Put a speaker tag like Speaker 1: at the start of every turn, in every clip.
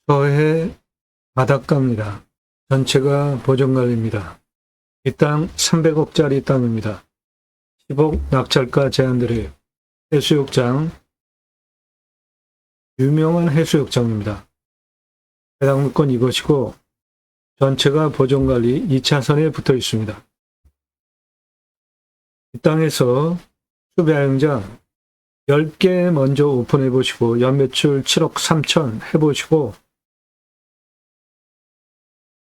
Speaker 1: 서해 바닷가입니다. 전체가 보존관리입니다. 이 땅 300억짜리 땅입니다. 10억 낙찰가 제한드려요. 해수욕장, 유명한 해수욕장입니다. 해당 물건 이것이고 전체가 보존관리 2차선에 붙어 있습니다. 이 땅에서 수배야영장 10개 먼저 오픈해 보시고 연매출 7억 3천 해보시고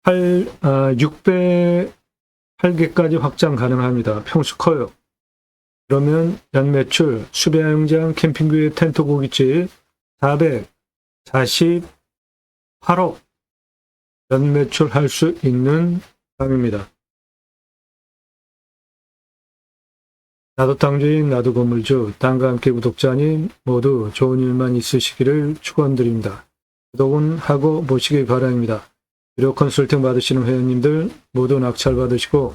Speaker 1: 608개까지 확장 가능합니다. 평수 커요. 그러면 연매출 수배야영장 캠핑뷰의 텐트 고깃집 448억 연매출할 수 있는 땅입니다. 나도 땅주인 나도 건물주 땅과 함께 구독자님 모두 좋은 일만 있으시기를 축원드립니다. 구독은 하고 보시기 바랍니다. 유료 컨설팅 받으시는 회원님들 모두 낙찰 받으시고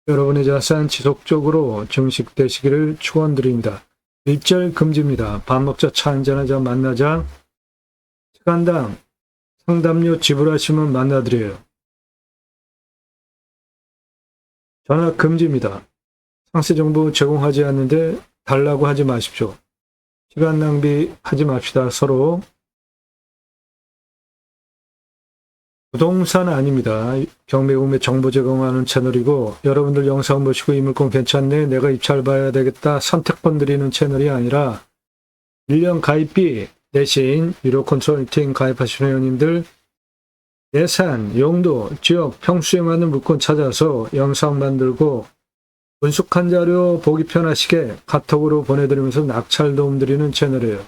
Speaker 1: 여러분의 자산 지속적으로 증식되시기를 축원드립니다. 일절 금지입니다. 밥 먹자 차 한잔하자 만나자 시간당 상담료 지불하시면 만나드려요. 전화 금지입니다. 상세 정보 제공하지 않는데 달라고 하지 마십시오. 시간 낭비하지 맙시다. 서로. 부동산 아닙니다. 경매구매 정보 제공하는 채널이고 여러분들 영상 보시고 이 물건 괜찮네 내가 입찰 봐야 되겠다 선택권 드리는 채널이 아니라 1년 가입비 대신 유료 컨설팅 가입하시는 회원님들 예산, 용도, 지역, 평수에 맞는 물건 찾아서 영상 만들고 분석한 자료 보기 편하시게 카톡으로 보내드리면서 낙찰 도움 드리는 채널이에요.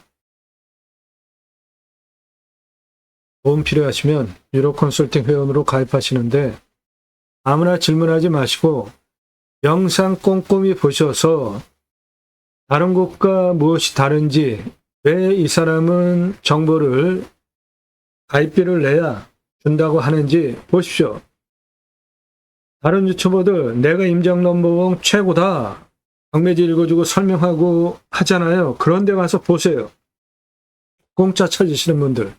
Speaker 1: 도움 필요하시면 유료 컨설팅 회원으로 가입하시는데 아무나 질문하지 마시고 영상 꼼꼼히 보셔서 다른 곳과 무엇이 다른지 왜 이 사람은 정보를 가입비를 내야 준다고 하는지 보십시오. 다른 유튜버들 내가 임장 넘버원 최고다. 경매지 읽어주고 설명하고 하잖아요. 그런 데 가서 보세요. 공짜 찾으시는 분들.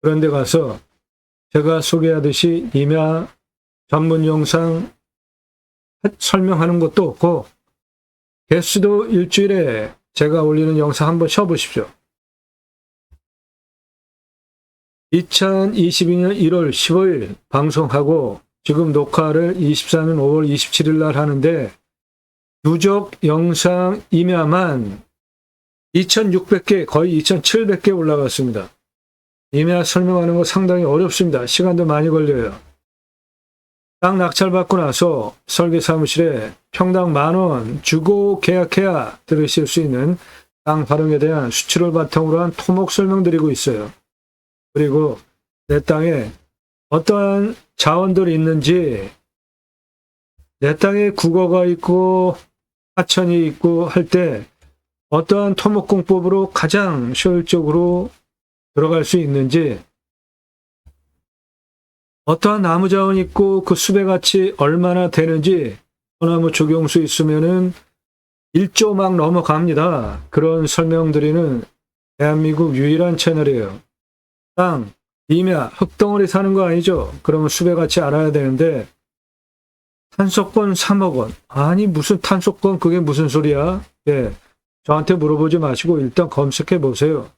Speaker 1: 그런 데 가서 제가 소개하듯이 임야 전문 영상 설명하는 것도 없고 개수도 일주일에 제가 올리는 영상 한번 쉬어보십시오. 2022년 1월 15일 방송하고 지금 녹화를 24년 5월 27일 날 하는데 누적 영상 임야만 2600개 거의 2700개 올라갔습니다. 임야 설명하는 거 상당히 어렵습니다. 시간도 많이 걸려요. 땅 낙찰받고 나서 설계사무실에 평당 10,000원 주고 계약해야 들으실 수 있는 땅 활용에 대한 수치를 바탕으로 한 토목 설명드리고 있어요. 그리고 내 땅에 어떠한 자원들이 있는지 내 땅에 국어가 있고 하천이 있고 할 때 어떠한 토목공법으로 가장 효율적으로 들어갈 수 있는지 어떠한 나무 자원이 있고 그 숲의 가치 얼마나 되는지 소나무 조경수 있으면은 1조 막 넘어갑니다. 그런 설명드리는 대한민국 유일한 채널이에요. 땅, 임야, 흙덩어리 사는 거 아니죠? 그러면 숲의 가치 알아야 되는데 탄소권 3억 원. 아니 무슨 탄소권 그게 무슨 소리야? 예, 저한테 물어보지 마시고 일단 검색해 보세요.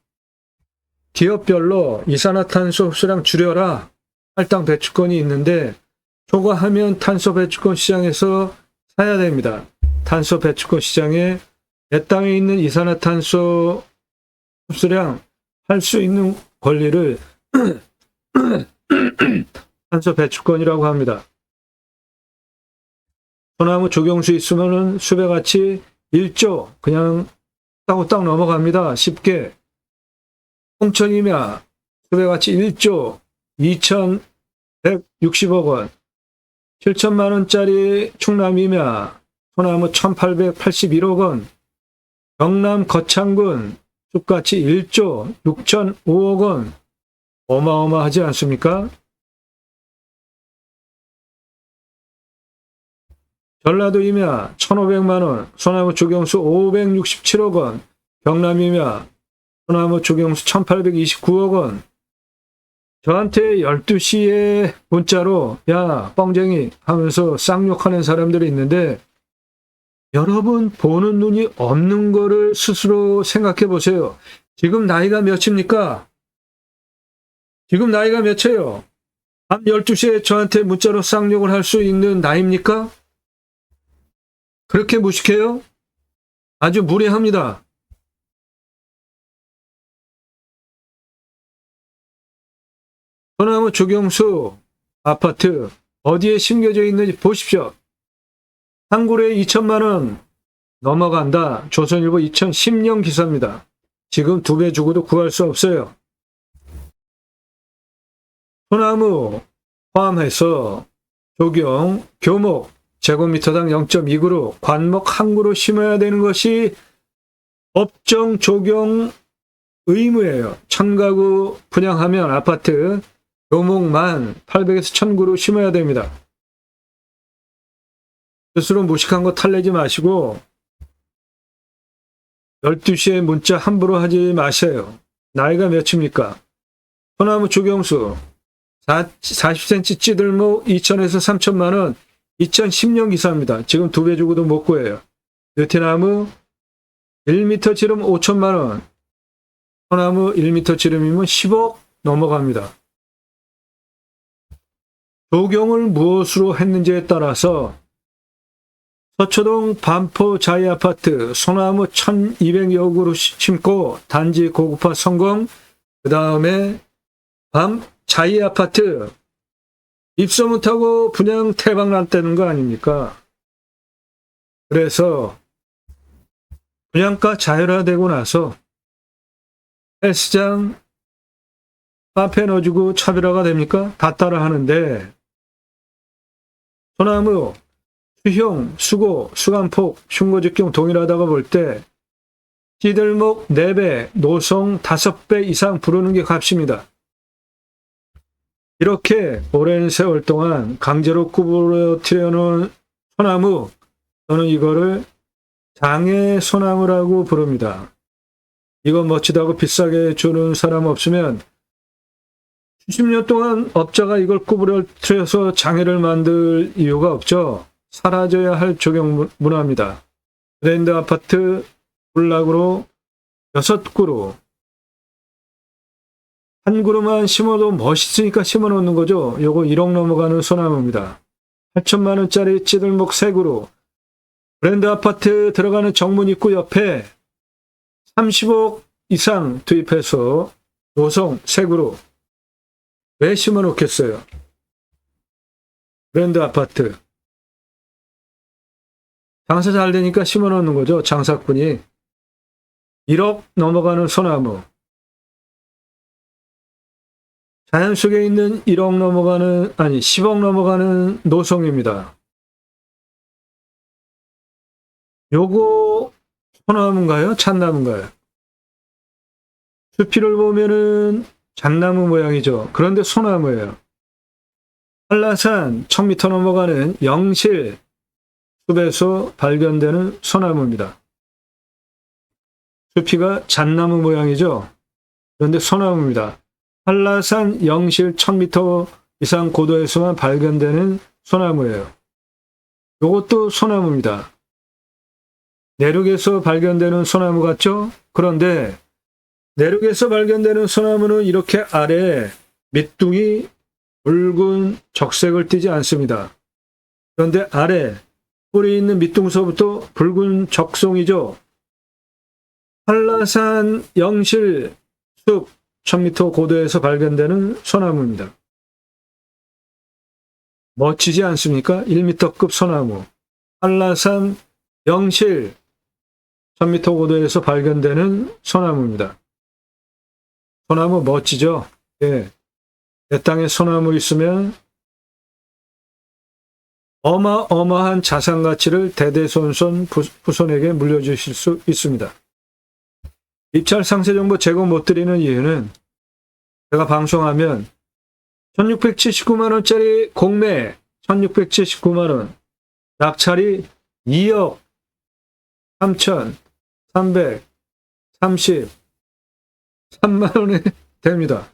Speaker 1: 기업별로 이산화탄소 흡수량 줄여라. 할당 배출권이 있는데 초과하면 탄소 배출권 시장에서 사야 됩니다. 탄소 배출권 시장에 내 땅에 있는 이산화탄소 흡수량 할 수 있는 권리를 탄소 배출권이라고 합니다. 소나무 조경수 있으면은 숲의 가치 1조 그냥 따고딱 넘어갑니다. 쉽게. 홍천임야 숲의 가치 1조 2,160억 원 7천만 원짜리 충남임야 소나무 1,881억 원 경남 거창군 숲가치 1조 6,005억 원 어마어마하지 않습니까? 전라도 임야 1,500만 원 소나무 조경수 567억 원 경남 임야 소나무 조경수 1,829억 원 저한테 12시에 문자로 야 뻥쟁이 하면서 쌍욕하는 사람들이 있는데 여러분 보는 눈이 없는 거를 스스로 생각해 보세요. 지금 나이가 몇입니까? 지금 나이가 몇이에요? 밤 12시에 저한테 문자로 쌍욕을 할 수 있는 나이입니까? 그렇게 무식해요? 아주 무례합니다. 소나무 조경수 아파트 어디에 심겨져 있는지 보십시오. 한 그루에 2천만 원 넘어간다. 조선일보 2010년 기사입니다. 지금 2배 주고도 구할 수 없어요. 소나무 포함해서 조경, 교목 제곱미터당 0.2그루, 관목 한 그루 심어야 되는 것이 법정 조경 의무예요. 1000가구 분양하면 아파트 교목만 800에서 1000그루 심어야 됩니다. 스스로 무식한 거 탈내지 마시고 12시에 문자 함부로 하지 마세요. 나이가 몇입니까? 소나무 조경수 40cm 찌들목 2천에서 3천만 원 2010년 기사입니다. 지금 2배 주고도 못 구해요. 느티나무 1m 지름 5천만 원 소나무 1m 지름이면 10억 넘어갑니다. 조경을 무엇으로 했는지에 따라서 서초동 반포 자이아파트 소나무 1200여 그루 심고 단지 고급화 성공. 그 다음에 밤 자이아파트 입소 못하고 분양 태박 났다는 거 아닙니까? 그래서 분양가 자율화되고 나서 헬스장 카페 넣어주고 차별화가 됩니까? 다 따라 하는데 소나무 수형, 수고, 수간폭, 흉고직경 동일하다고 볼 때 찌들목 4배, 노송 5배 이상 부르는 게 값입니다. 이렇게 오랜 세월 동안 강제로 구부러뜨려 놓은 소나무, 저는 이거를 장애 소나무라고 부릅니다. 이거 멋지다고 비싸게 주는 사람 없으면 수십 년 동안 업자가 이걸 구부러뜨려서 장애를 만들 이유가 없죠. 사라져야 할 조경 문화입니다. 브랜드 아파트 블락으로 6그루 한 그루만 심어도 멋있으니까 심어 놓는 거죠. 요거 1억 넘어가는 소나무입니다. 8천만 원짜리 찌들목 3그루 브랜드 아파트 들어가는 정문 입구 옆에 30억 이상 투입해서 노송 3그루 왜 심어 놓겠어요? 브랜드 아파트 장사 잘 되니까 심어 놓는 거죠. 장사꾼이. 1억 넘어가는 소나무. 자연 속에 있는 1억 넘어가는, 아니 10억 넘어가는 노송입니다. 요거 소나무인가요? 잣나무인가요? 수피를 보면은 잣나무 모양이죠. 그런데 소나무예요. 한라산 1000m 넘어가는 영실 숲에서 발견되는 소나무입니다. 수피가 잣나무 모양이죠. 그런데 소나무입니다. 한라산 영실 1000m 이상 고도에서만 발견되는 소나무예요. 이것도 소나무입니다. 내륙에서 발견되는 소나무 같죠? 그런데 내륙에서 발견되는 소나무는 이렇게 아래에 밑둥이 붉은 적색을 띠지 않습니다. 그런데 아래 뿌리 있는 밑둥서부터 붉은 적송이죠. 한라산 영실 숲 1000m 고도에서 발견되는 소나무입니다. 멋지지 않습니까? 1m급 소나무. 한라산 영실 1000m 고도에서 발견되는 소나무입니다. 소나무 멋지죠? 예. 내 땅에 소나무 있으면 어마어마한 자산 가치를 대대손손 후손에게 물려주실 수 있습니다. 입찰 상세 정보 제공 못 드리는 이유는 제가 방송하면 1679만 원짜리 공매 1679만 원, 낙찰이 2억 3,333만 원에 됩니다.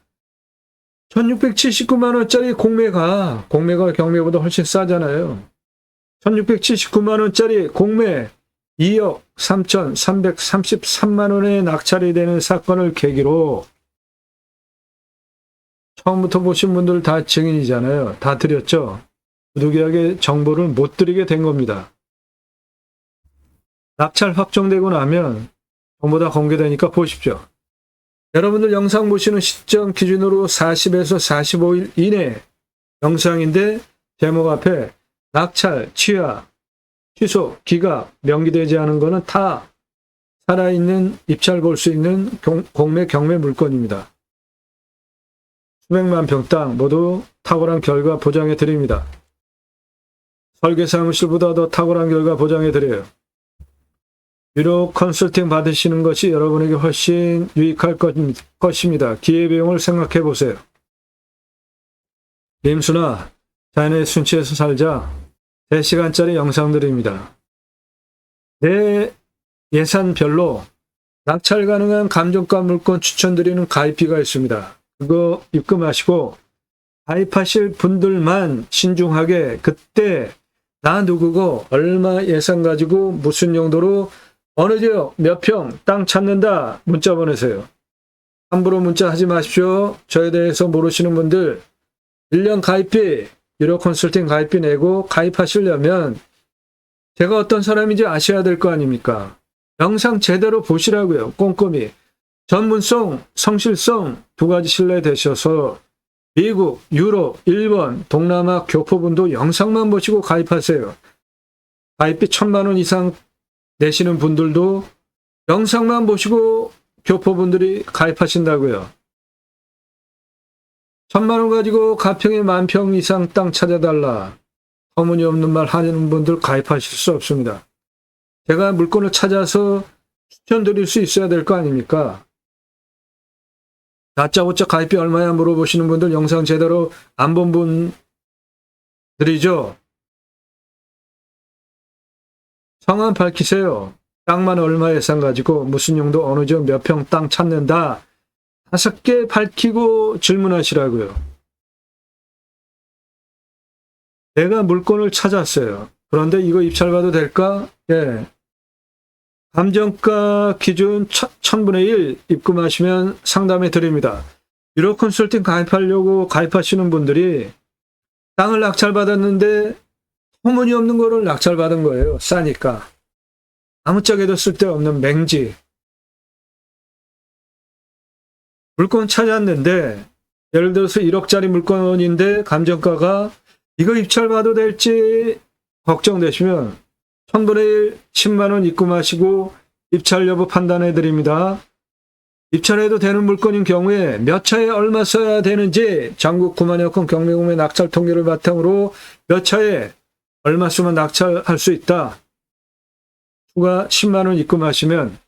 Speaker 1: 1679만 원짜리 공매가 경매보다 훨씬 싸잖아요. 1679만 원짜리 공매 2억 3,333만 원에 낙찰이 되는 사건을 계기로 처음부터 보신 분들 다 증인이잖아요. 다 드렸죠. 부득이하게 정보를 못 드리게 된 겁니다. 낙찰 확정되고 나면 전부 다 공개되니까 보십시오. 여러분들 영상 보시는 시점 기준으로 40에서 45일 이내 영상인데 제목 앞에 낙찰, 취하, 취소, 기각, 명기되지 않은 거는 다 살아있는 입찰 볼 수 있는 공매, 경매 물건입니다. 수백만 평 땅 모두 탁월한 결과 보장해 드립니다. 설계사무실보다 더 탁월한 결과 보장해 드려요. 유료 컨설팅 받으시는 것이 여러분에게 훨씬 유익할 것입니다. 기회비용을 생각해 보세요. 임수나 자연의 순치에서 살자 3시간짜리 영상들입니다. 내 예산별로 낙찰 가능한 감정가 물건 추천드리는 가입비가 있습니다. 그거 입금하시고 가입하실 분들만 신중하게 그때 나 누구고 얼마 예산 가지고 무슨 용도로 어느 지역 몇 평 땅 찾는다 문자 보내세요. 함부로 문자 하지 마십시오. 저에 대해서 모르시는 분들 1년 가입비, 유료 컨설팅 가입비 내고 가입하시려면 제가 어떤 사람인지 아셔야 될 거 아닙니까? 영상 제대로 보시라고요. 꼼꼼히. 전문성, 성실성 두 가지 신뢰되셔서 미국, 유럽, 일본, 동남아 교포분도 영상만 보시고 가입하세요. 가입비 1,000만 원 이상 내시는 분들도 영상만 보시고 교포분들이 가입하신다고요. 1,000만 원 가지고 가평에 10,000평 이상 땅 찾아달라. 터무니없는 말 하는 분들 가입하실 수 없습니다. 제가 물건을 찾아서 추천드릴 수 있어야 될 거 아닙니까? 다짜고짜 가입비 얼마야 물어보시는 분들 영상 제대로 안 본 분들이죠. 성함 밝히세요. 땅만 얼마 예산 가지고 무슨 용도 어느 지역 몇 평 땅 찾는다. 5개 밝히고 질문하시라고요. 내가 물건을 찾았어요. 그런데 이거 입찰봐도 될까? 예. 감정가 기준 1000분의 1 입금하시면 상담해 드립니다. 유료 컨설팅 가입하려고 가입하시는 분들이 땅을 낙찰받았는데 터무니없는 거를 낙찰받은 거예요. 싸니까. 아무짝에도 쓸데없는 맹지. 물건 찾았는데 예를 들어서 1억짜리 물건인데 감정가가 이거 입찰봐도 될지 걱정되시면 1000분의 1 10만 원 입금하시고 입찰 여부 판단해 드립니다. 입찰해도 되는 물건인 경우에 몇 차에 얼마 써야 되는지 전국 9만여 건 경매공매 낙찰 통계를 바탕으로 몇 차에 얼마 쓰면 낙찰할 수 있다. 추가 10만 원 입금하시면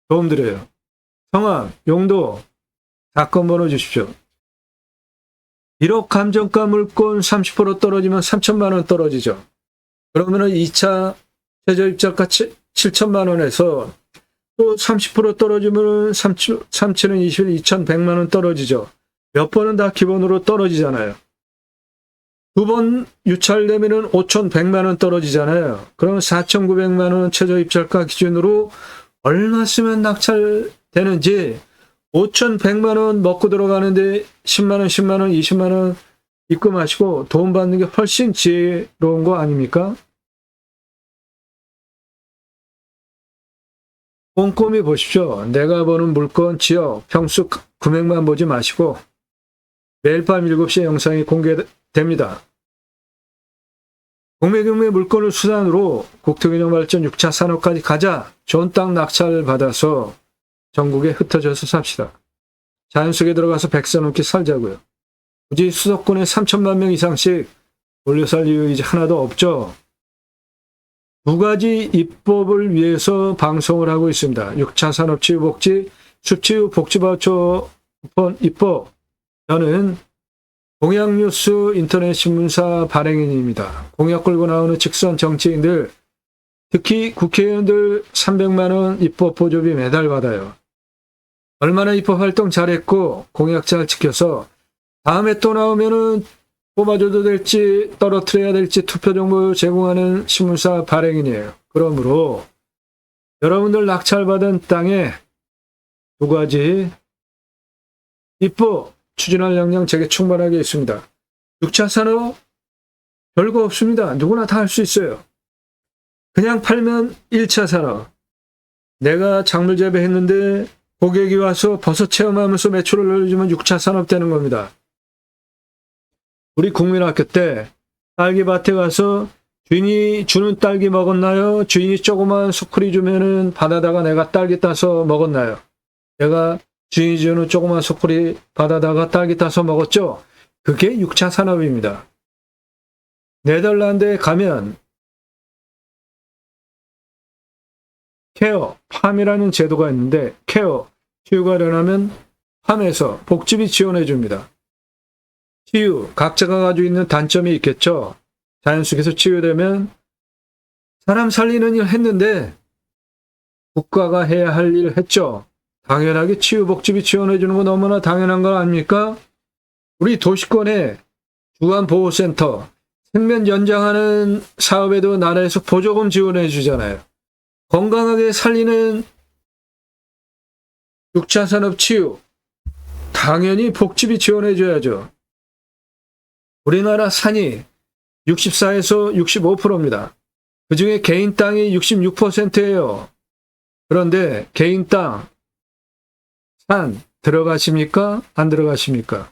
Speaker 1: 도움드려요. 성함, 용도, 사건 번호 주십시오. 1억 감정가 물건 30% 떨어지면 3천만 원 떨어지죠. 그러면은 2차 최저 입찰가 7천만 원에서 또 30% 떨어지면 3층은 21, 2,100만 원 떨어지죠. 몇 번은 다 기본으로 떨어지잖아요. 2번 유찰되면은 5,100만 원 떨어지잖아요. 그러면 4,900만 원 최저 입찰가 기준으로 얼마 쓰면 낙찰되는지 5,100만 원 먹고 들어가는데 10만 원, 10만 원, 20만 원 입금하시고 돈 받는 게 훨씬 지혜로운 거 아닙니까? 꼼꼼히 보십시오. 내가 보는 물건, 지역, 평수, 금액만 보지 마시고 매일 밤 7시에 영상이 공개됩니다. 공매경매 물건을 수단으로 국토균형발전 6차 산업까지 가자. 좋은 땅 낙찰 받아서 전국에 흩어져서 삽시다. 자연 속에 들어가서 100세 넘게 살자고요. 굳이 수도권에 3천만 명 이상씩 올려 살 이유 이제 하나도 없죠. 2가지 입법을 위해서 방송을 하고 있습니다. 6차 산업치유복지, 숲치유 복지바우처 입법. 저는 공약뉴스 인터넷 신문사 발행인입니다. 공약 끌고 나오는 직선 정치인들, 특히 국회의원들 300만 원 입법 보조비 매달 받아요. 얼마나 입법 활동 잘했고 공약 잘 지켜서 다음에 또 나오면은 뽑아줘도 될지 떨어뜨려야 될지 투표 정보 제공하는 신문사 발행인이에요. 그러므로 여러분들 낙찰받은 땅에 두 가지 입법 추진할 역량 제게 충분하게 있습니다. 6차 산업 별거 없습니다. 누구나 다 할 수 있어요. 그냥 팔면 1차 산업. 내가 작물 재배했는데 고객이 와서 버섯 체험하면서 매출을 늘려주면 6차 산업 되는 겁니다. 우리 국민학교 때 딸기밭에 가서 주인이 주는 딸기 먹었나요? 주인이 조그만 소쿠리 주면은 받아다가 내가 딸기 따서 먹었나요? 내가 주인이 주는 조그만 소쿠리 받아다가 딸기 따서 먹었죠? 그게 6차 산업입니다. 네덜란드에 가면 케어, 팜이라는 제도가 있는데 케어, 치유가 일어나면 팜에서 복지비 지원해 줍니다. 치유, 각자가 가지고 있는 단점이 있겠죠. 자연 속에서 치유되면 사람 살리는 일 했는데 국가가 해야 할 일 했죠. 당연하게 치유 복지비 지원해 주는 거 너무나 당연한 거 아닙니까? 우리 도시권에 주간보호센터, 생명 연장하는 사업에도 나라에서 보조금 지원해 주잖아요. 건강하게 살리는 6차 산업 치유, 당연히 복지비 지원해 줘야죠. 우리나라 산이 64에서 65%입니다. 그중에 개인 땅이 66%예요. 그런데 개인 땅, 산 들어가십니까? 안 들어가십니까?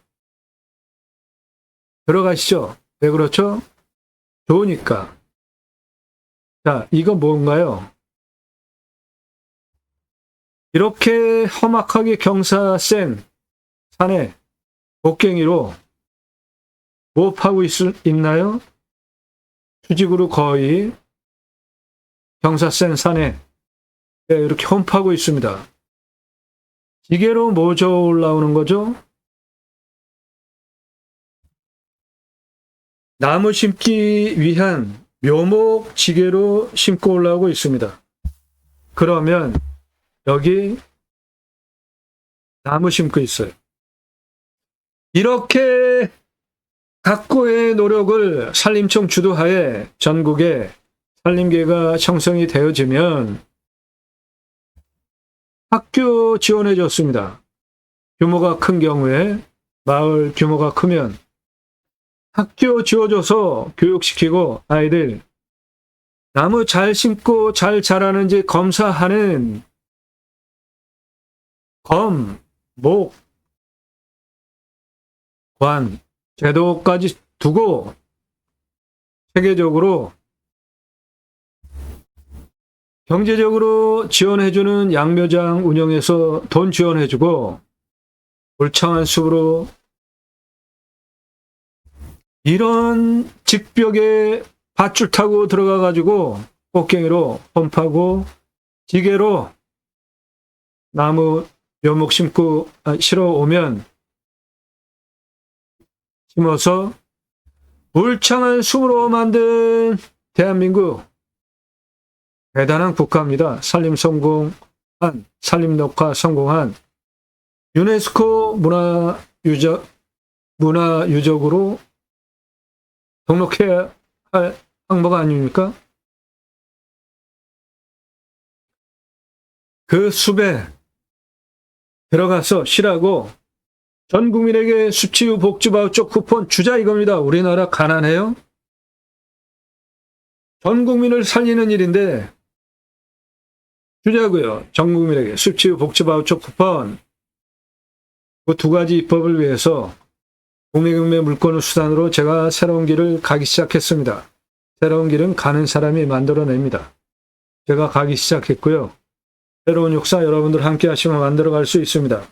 Speaker 1: 들어가시죠. 왜 그렇죠? 좋으니까. 자, 이거 뭔가요? 이렇게 험악하게 경사센 산에 곡괭이로 뭐 파고 있나요? 수직으로 거의 경사센 산에 이렇게 험파고 있습니다. 지게로 뭐 저어 올라오는 거죠? 나무 심기 위한 묘목 지게로 심고 올라오고 있습니다. 그러면 여기 나무 심고 있어요. 이렇게 각고의 노력을 산림청 주도하에 전국에 산림계가 형성이 되어지면 학교 지원해 줬습니다. 규모가 큰 경우에, 마을 규모가 크면 학교 지어줘서 교육시키고 아이들 나무 잘 심고 잘 자라는지 검사하는 검, 목, 관 제도까지 두고 세계적으로 경제적으로 지원해주는 양묘장 운영해서 돈 지원해주고 울창한 숲으로 이런 직벽에 밧줄 타고 들어가가지고 꽃갱이로 펌파고 지게로 나무 묘목 심고 실어 오면 심어서 울창한 숲으로 만든 대한민국 대단한 국가입니다. 산림 성공한, 산림 녹화 성공한 유네스코 문화유적으로 등록해야 할 항목 아닙니까? 그 숲에 들어가서 쉬라고 전 국민에게 숲치유 복지바우처 쿠폰 주자 이겁니다. 우리나라 가난해요? 전 국민을 살리는 일인데 주자고요. 전 국민에게 숲치유 복지바우처 쿠폰. 그 두 가지 입법을 위해서 국민경매 물건을 수단으로 제가 새로운 길을 가기 시작했습니다. 새로운 길은 가는 사람이 만들어냅니다. 제가 가기 시작했고요. 새로운 역사 여러분들 함께 하시면 만들어갈 수 있습니다.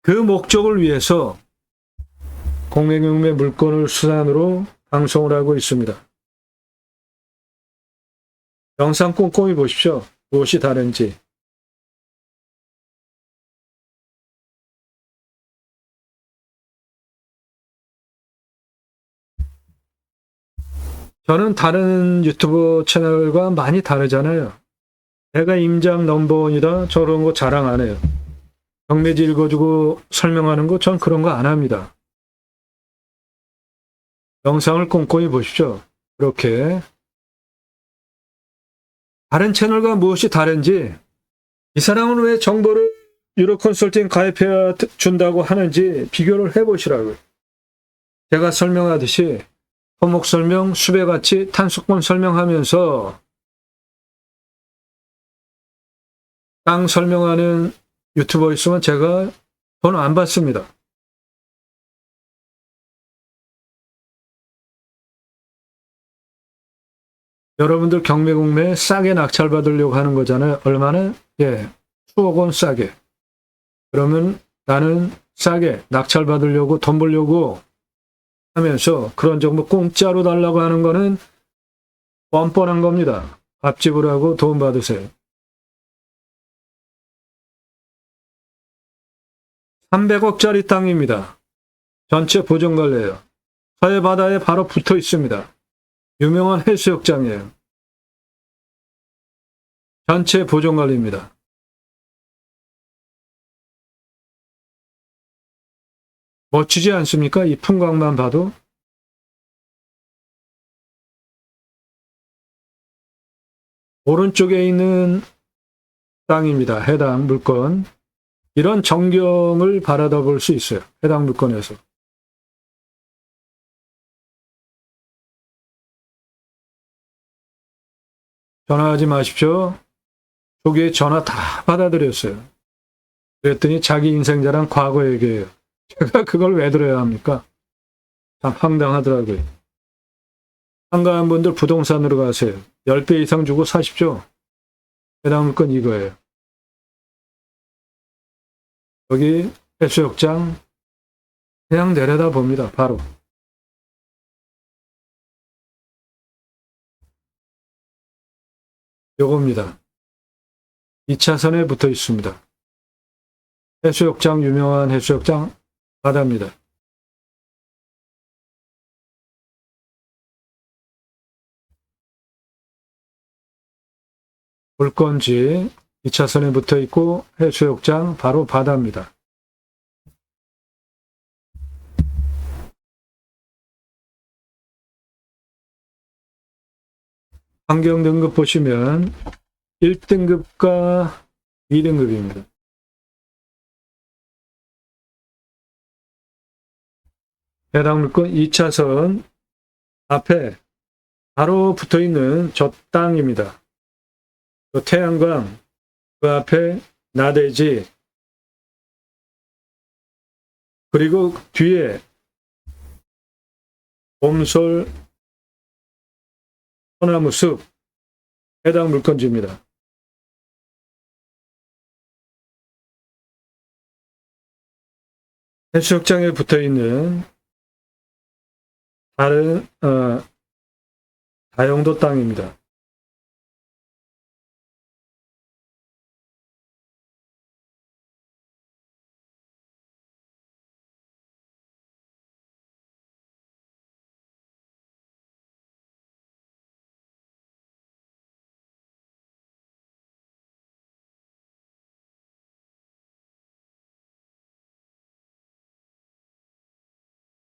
Speaker 1: 그 목적을 위해서 공매경매 물건을 수단으로 방송을 하고 있습니다. 영상 꼼꼼히 보십시오. 무엇이 다른지. 저는 다른 유튜브 채널과 많이 다르잖아요. 내가 임장 넘버원이다. 저런 거 자랑 안 해요. 경매지 읽어주고 설명하는 거 전 그런 거 안 합니다. 영상을 꼼꼼히 보십시오. 이렇게 다른 채널과 무엇이 다른지, 이 사람은 왜 정보를 유로 컨설팅 가입해 준다고 하는지 비교를 해보시라고요. 제가 설명하듯이 토목 설명, 수배가치, 탄수권 설명하면서 땅 설명하는 유튜버 있으면 제가 돈 안 받습니다. 여러분들 경매공매 싸게 낙찰받으려고 하는 거잖아요. 얼마나? 예, 수억 원 싸게. 그러면 나는 싸게 낙찰받으려고 돈 벌려고 하면서 그런 정보 공짜로 달라고 하는 거는 뻔뻔한 겁니다. 밥 지불하고 돈 받으세요. 300억짜리 땅입니다. 전체 보존관리예요. 서해 바다에 바로 붙어 있습니다. 유명한 해수욕장이에요. 전체 보존관리입니다. 멋지지 않습니까? 이 풍광만 봐도. 오른쪽에 있는 땅입니다. 해당 물건. 이런 전경을 바라다 볼 수 있어요. 해당 물건에서. 전화하지 마십시오. 조기에 전화 다 받아들였어요. 그랬더니 자기 인생 자랑 과거 얘기예요. 제가 그걸 왜 들어야 합니까? 참 황당하더라고요. 한가한 분들 부동산으로 가세요. 10배 이상 주고 사십시오. 해당 물건 이거예요. 여기 해수욕장 그냥 내려다 봅니다. 바로. 요겁니다. 2차선에 붙어 있습니다. 해수욕장, 유명한 해수욕장 바다입니다. 물건지 2차선에 붙어 있고 해수욕장 바로 바다입니다. 환경 등급 보시면 1등급과 2등급입니다. 해당 물건 2차선 앞에 바로 붙어 있는 저 땅입니다. 저 태양광, 그 앞에 나대지, 그리고 뒤에 봄솔 소나무 숲, 해당 물건지입니다. 해수욕장에 붙어 있는 다른 다용도 땅입니다.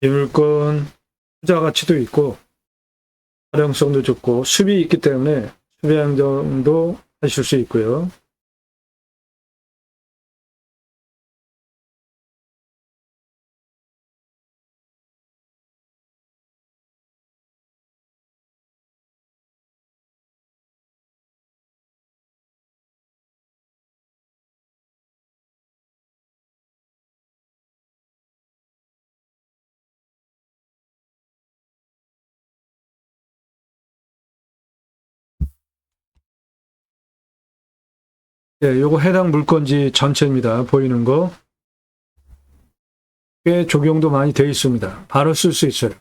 Speaker 1: 이 물건 투자 가치도 있고 활용성도 좋고 숲이 있기 때문에 수배양 정도 하실 수 있고요. 예, 요거 해당 물건지 전체입니다. 보이는 거. 꽤 적용도 많이 되어 있습니다. 바로 쓸 수 있어요.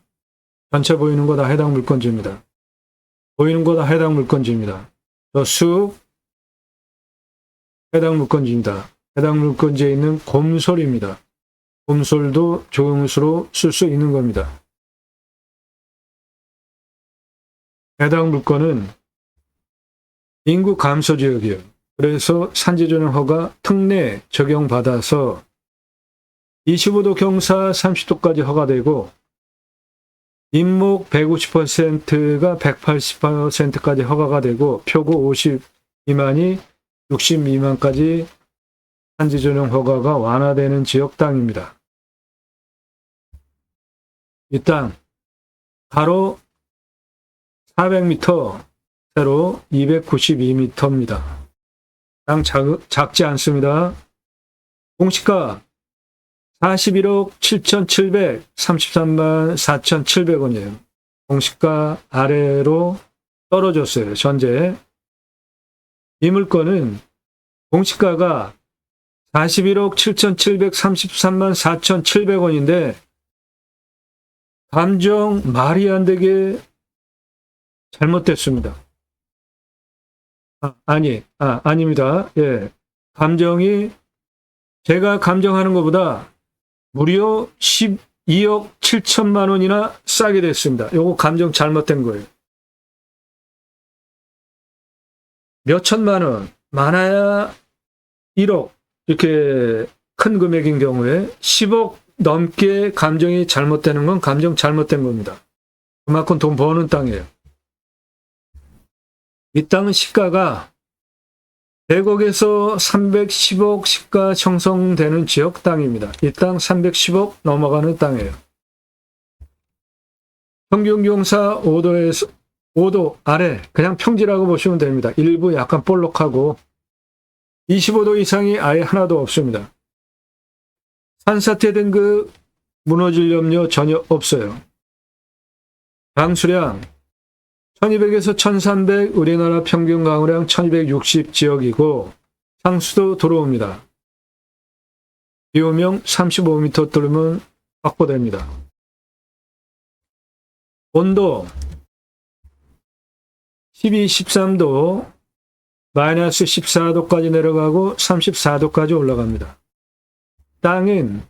Speaker 1: 전체 보이는 거 다 해당 물건지입니다. 보이는 거 다 해당 물건지입니다. 저 숲, 해당 물건지입니다. 해당 물건지에 있는 곰솔입니다. 곰솔도 조형수로 쓸 수 있는 겁니다. 해당 물건은 인구 감소 지역이에요. 그래서 산지조정 허가 특례 적용받아서 25도 경사 30도까지 허가되고 임목 150%가 180%까지 허가가 되고 표고 50 미만이 60 미만까지 산지조정 허가가 완화되는 지역 땅입니다. 이 땅 가로 400m, 세로 292m입니다. 땅 작지 않습니다. 공시가 41억 7,733만 4,700원이에요. 공시가 아래로 떨어졌어요. 현재 이 물건은 공시가가 41억 7,733만 4,700원인데 감정 말이 안 되게 잘못됐습니다. 아닙니다. 예. 감정이 제가 감정하는 것보다 무려 12억 7천만 원이나 싸게 됐습니다. 요거 감정 잘못된 거예요. 몇 천만 원, 많아야 1억, 이렇게 큰 금액인 경우에 10억 넘게 감정이 잘못되는 건 감정 잘못된 겁니다. 그만큼 돈 버는 땅이에요. 이 땅은 시가가 100억에서 310억 시가 형성되는 지역 땅입니다. 이 땅 310억 넘어가는 땅이에요. 평균 경사 5도에서 5도 아래, 그냥 평지라고 보시면 됩니다. 일부 약간 볼록하고 25도 이상이 아예 하나도 없습니다. 산사태 등급 무너질 염려 전혀 없어요. 강수량 1200에서 1300, 우리나라 평균 강우량 1260 지역이고 상수도 들어옵니다. 비오명 35m 뚫으면 확보됩니다. 온도 12, 13도, 마이너스 14도까지 내려가고 34도까지 올라갑니다. 땅은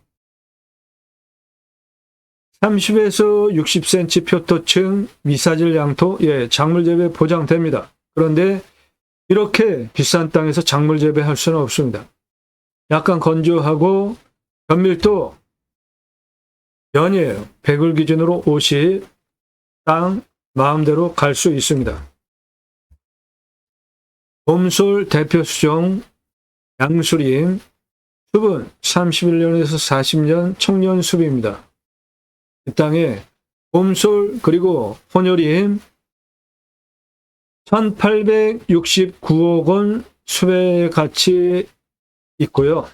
Speaker 1: 30에서 60cm 표토층 미사질 양토, 작물 재배 보장됩니다. 그런데 이렇게 비싼 땅에서 작물 재배할 수는 없습니다. 약간 건조하고 변밀도 연이에요. 100을 기준으로 50, 땅 마음대로 갈 수 있습니다. 봄솔 대표 수종, 양수림, 숲은 31년에서 40년 청년 숲입니다. 이 땅에 봄솔 그리고 혼혈임 1869억 원 숲의 가치 있고요.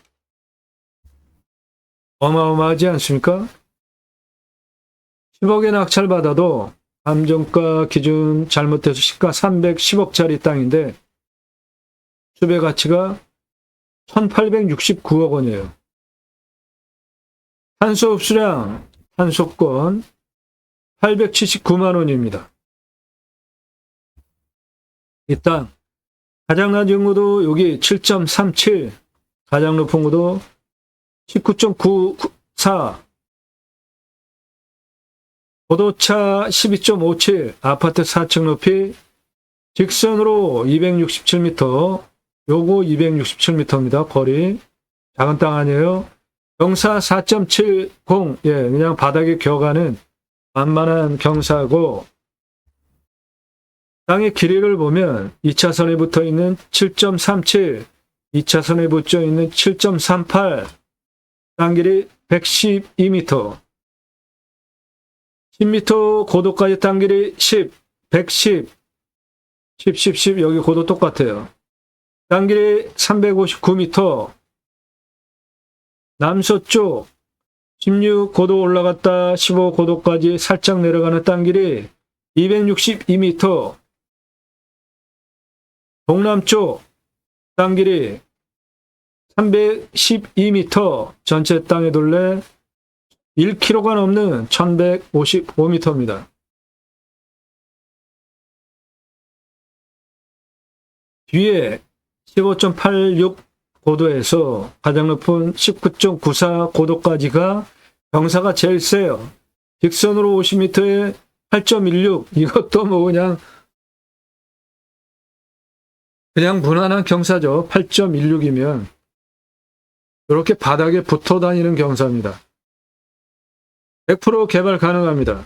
Speaker 1: 어마어마하지 않습니까? 10억에 낙찰받아도 감정가 기준 잘못해서 시가 310억짜리 땅인데 숲의 가치가 1869억 원이에요. 탄소 흡수량, 탄소권 879만 원입니다. 이 땅 가장 낮은 고도 여기 7.37, 가장 높은 고도 19.94, 고도차 12.57, 아파트 4층 높이 직선으로 267m, 요거 267m입니다. 거리. 작은 땅 아니에요. 경사 4.70, 그냥 바닥에 겨가는 만만한 경사고, 땅의 길이를 보면 2차선에 붙어 있는 7.37, 2차선에 붙어 있는 7.38, 땅 길이 112m, 10m 고도까지 땅 길이 10, 110, 10, 여기 고도 똑같아요. 땅 길이 359m, 남서쪽 16고도 올라갔다 15고도까지 살짝 내려가는 땅 길이 262m, 동남쪽 땅 길이 312m, 전체 땅의 둘레 1km가 넘는 1155m입니다. 뒤에 15.86 고도에서 가장 높은 19.94 고도까지가 경사가 제일 세요. 직선으로 50m에 8.16, 이것도 뭐 그냥 그냥 무난한 경사죠. 8.16이면 이렇게 바닥에 붙어 다니는 경사입니다. 100% 개발 가능합니다.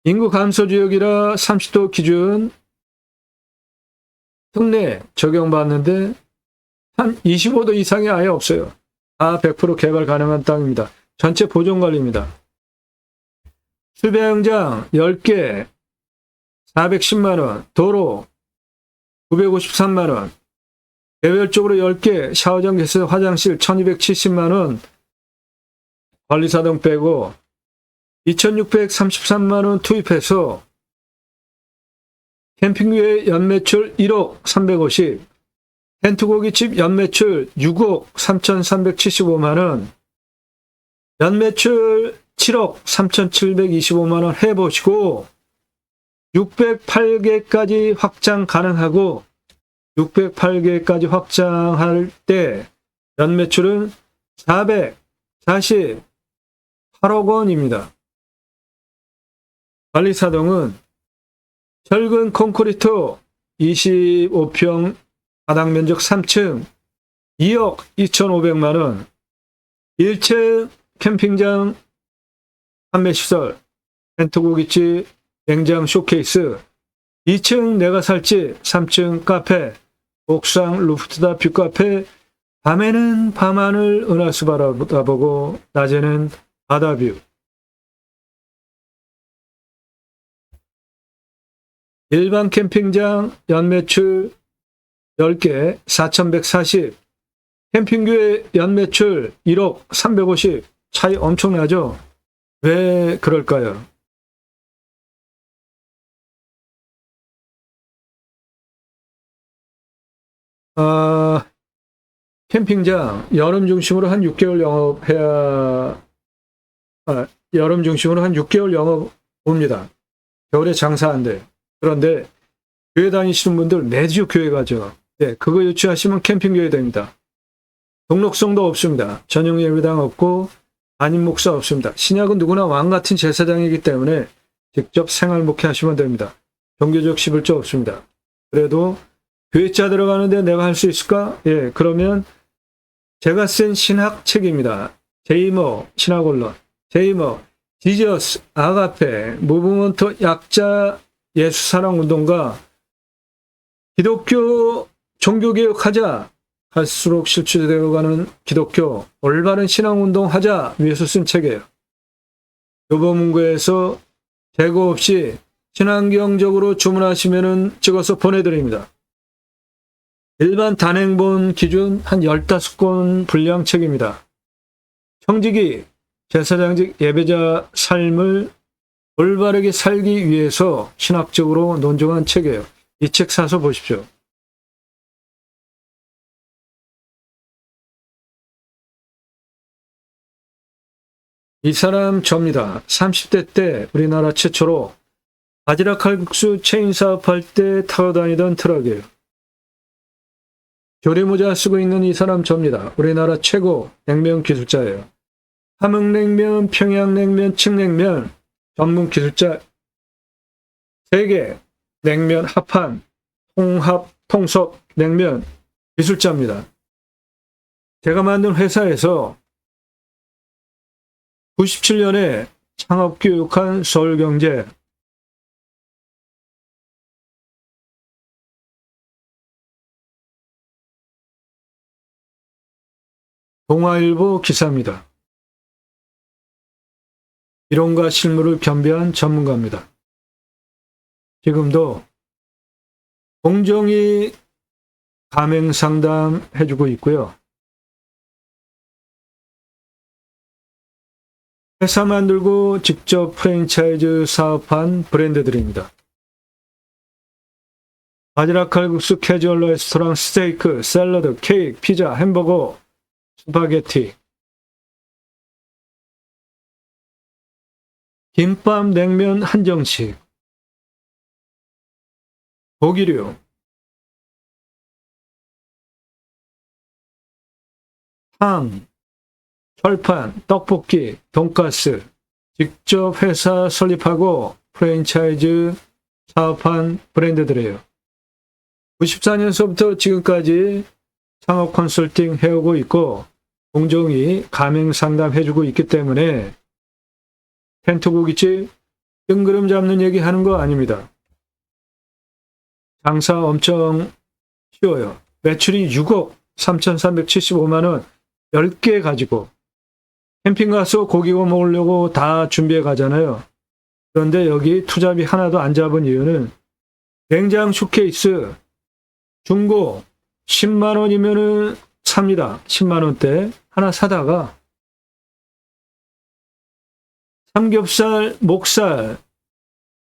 Speaker 1: 인구 감소 지역이라 30도 기준 특례 적용받는데 한 25도 이상이 아예 없어요. 다 100% 개발 가능한 땅입니다. 전체 보존관리입니다. 수배영장 10개 410만원, 도로 953만원, 개별적으로 10개, 샤워장, 개수, 화장실 1270만원, 관리사동 빼고 2633만원 투입해서 캠핑교회 연매출 1억 350, 텐트고깃집 연매출 6억 3375만원, 연매출 7억 3725만원 해보시고 608개까지 확장 가능하고 608개까지 확장할 때 연매출은 448억 원입니다. 관리사동은 철근 콘크리트 25평 바닥면적 3층 2억 2500만원 1층 캠핑장 판매시설 텐트고깃집 냉장 쇼케이스 2층 내가 살집 3층 카페 옥상 루프트탑 뷰카페 밤에는 밤하늘 은하수 바라보고 낮에는 바다뷰 일반 캠핑장 연매출 10개 4140 캠핑교회 연매출 1억 350 차이 엄청나죠? 왜 그럴까요? 캠핑장 여름 중심으로 한 6개월 영업해야 여름 중심으로 한 6개월 영업 옵니다. 겨울에 장사 안 돼. 그런데 교회 다니시는 분들 매주 교회 가죠. 네, 그거 유치하시면 캠핑교회 됩니다. 등록성도 없습니다. 전용 예배당 없고 담임 목사 없습니다. 신약은 누구나 왕 같은 제사장이기 때문에 직접 생활 목회하시면 됩니다. 종교적 시불조 없습니다. 그래도 교회자 들어가는데 내가 할 수 있을까? 예, 그러면 제가 쓴 신학책입니다. 제이머 신학언론, 제이머 지저스 아가페 무브먼트 약자 예수사랑운동가 기독교 종교개혁하자 갈수록 실추되어가는 기독교 올바른 신앙운동하자 위해서 쓴 책이에요. 교보문고에서 재고 없이 친환경적으로 주문하시면 찍어서 보내드립니다. 일반 단행본 기준 한 15권 분량 책입니다. 청지기 제사장직 예배자 삶을 올바르게 살기 위해서 신학적으로 논증한 책이에요. 이 책 사서 보십시오. 이 사람 접니다. 30대 때 우리나라 최초로 바지락 칼국수 체인 사업할 때 타고 다니던 트럭이에요. 조리모자 쓰고 있는 이 사람 접니다. 우리나라 최고 냉면 기술자예요. 함흥냉면, 평양냉면, 칡냉면 전문 기술자 세계 냉면 합한 통합 통섭 냉면 기술자입니다. 제가 만든 회사에서 97년에 창업교육한 서울경제 동아일보 기사입니다. 이론과 실무를 겸비한 전문가입니다. 지금도 공정위 가맹 상담 해주고 있고요. 회사 만들고 직접 프랜차이즈 사업한 브랜드들입니다. 바지락 칼국수, 캐주얼 레스토랑, 스테이크, 샐러드, 케이크, 피자, 햄버거, 스파게티, 김밥, 냉면 한정식, 고기류, 탕, 철판, 떡볶이, 돈가스, 직접 회사 설립하고 프랜차이즈 사업한 브랜드들이에요. 94년서부터 지금까지 창업 컨설팅 해오고 있고 공정이 가맹 상담해주고 있기 때문에 텐트 고깃집 뜬구름 잡는 얘기 하는 거 아닙니다. 장사 엄청 쉬워요. 매출이 6억 3,375만 원 10개 가지고 캠핑 가서 고기 구워 먹으려고 다 준비해 가잖아요. 그런데 여기 투잡이 하나도 안 잡은 이유는 냉장 쇼케이스 중고 10만 원이면은 삽니다. 10만 원대 하나 사다가 삼겹살, 목살,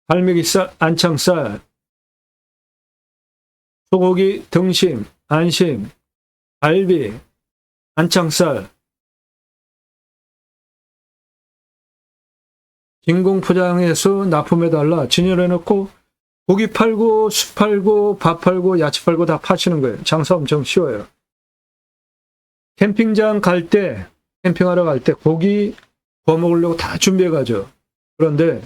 Speaker 1: 갈매기살, 안창살, 소고기, 등심, 안심, 갈비, 안창살, 진공 포장해서 납품해달라 진열해놓고 고기 팔고 술 팔고 밥 팔고 야채 팔고 다 파시는 거예요. 장사 엄청 쉬워요. 캠핑장 갈 때, 캠핑하러 갈 때 고기 구워 먹으려고 다 준비해 가죠. 그런데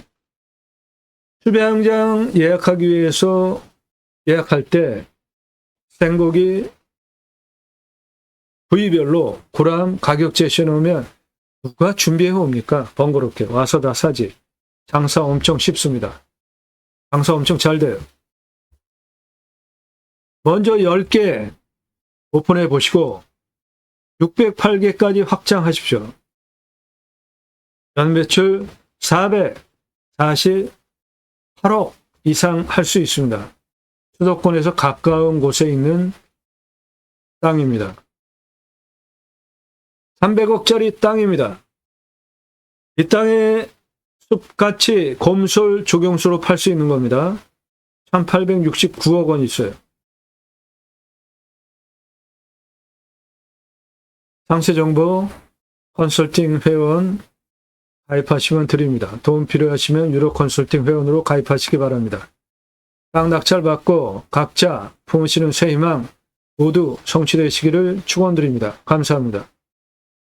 Speaker 1: 수배양장 예약하기 위해서 예약할 때 생고기 부위별로 그램 가격 제시해 놓으면 누가 준비해 옵니까? 번거롭게 와서 다 사지. 장사 엄청 쉽습니다. 장사 엄청 잘 돼요. 먼저 10개 오픈해 보시고 608개까지 확장하십시오. 연매출 448억 이상 할 수 있습니다. 수도권에서 가까운 곳에 있는 땅입니다. 300억짜리 땅입니다. 이 땅에 숲같이 곰솔 조경수로 팔 수 있는 겁니다. 1869억 원 있어요. 상세 정보 컨설팅 회원 가입하시면 드립니다. 도움 필요하시면 유로 컨설팅 회원으로 가입하시기 바랍니다. 땅 낙찰 받고 각자 품으시는 새 희망 모두 성취되시기를 축원드립니다. 감사합니다.